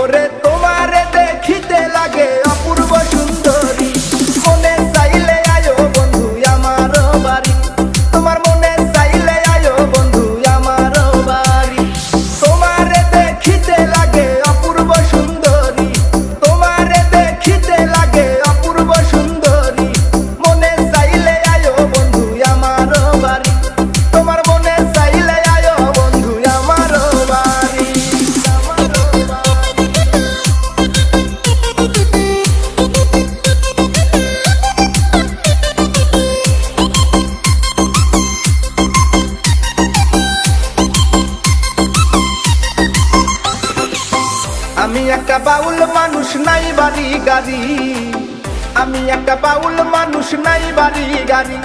ওরে তোমারে দেখিতে লাগে অপূর্ব সুন্দরী, মনে চাইলে আয়ো বন্ধু আমার বাড়ি, তোমার মনে চাইলে আয়ো বন্ধু আমার বাড়ি। তোমারে দেখিতে লাগে অপূর্ব সুন্দরী, তোমারে দেখিতে লাগে অপূর্ব সুন্দরী, মনে চাইলে আয়ো বন্ধু আমার বাড়ি, তোমার মনে চাইলে আয়ো বন্ধু আমার বাড়ি। আমি একটা বাউল মানুষ, নাই বাড়ি গাড়ি, আমি একটা বাউল মানুষ, নাই বাড়ি গাড়ি,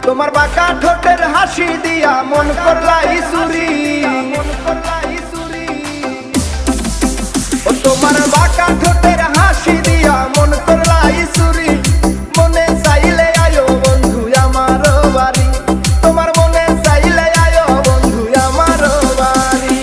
তোমার বাঁকা ঠোঁটের হাসি দিয়া মন করলাই চুরি, ও তোমার বাঁকা ঠোঁটের হাসি দিয়া মন করলাই চুরি, মনে চাইলে আয়ো বন্ধু আমার বাড়ি, তোমার মনে চাইলে আয়ো বন্ধু আমার বাড়ি।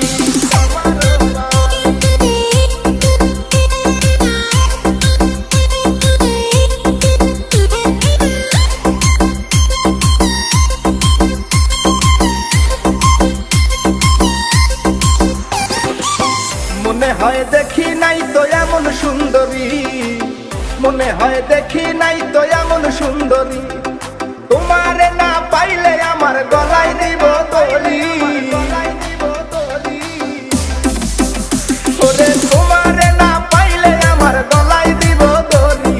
মনে হয় দেখি নাই তো এমন সুন্দরী, মনে হয় দেখি নাই তো এমন সুন্দরী, তোমারে না পাইলে আমার গলায় দিব তলি, ওরে তোমারে না পাইলে আমার গলায় দিব তলি,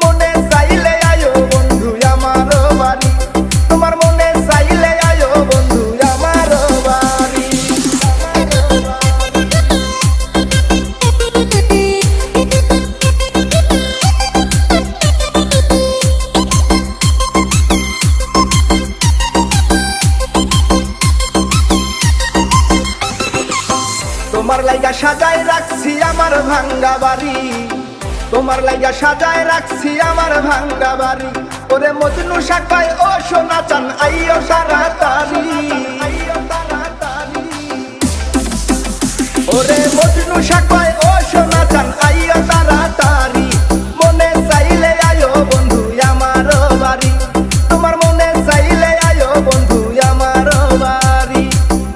মনে চাইলে আয়ো বন্ধু আমার বাড়ি, তোমার মনে চাইলে আয়ো বন্ধু আমার বাড়ি। তোমার লাইগা সাজায় রাখছি আমার ভাঙ্গা বাড়ি, তোমার লাইগা সাজায় রাখছি আমার ভাঙ্গা বাড়ি, ওরে মজনু শাখায় ও সোনা চান আইও তাড়াতাড়ি, ওরে মজনু শাখায় ও সোনা চান আইও তাড়াতাড়ি, মনে চাইলে আয়ো বন্ধু আমার বাড়ি, তোমার মনে চাইলে আয়ো বন্ধু আমার বাড়ি।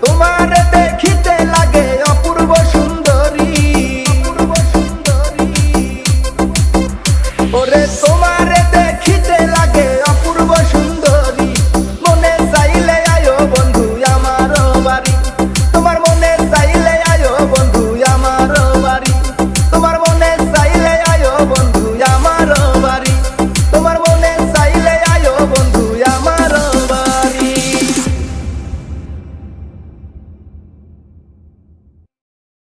তোমার দেখিতে লাগে অপূর্ব সুন্দরী, ওরে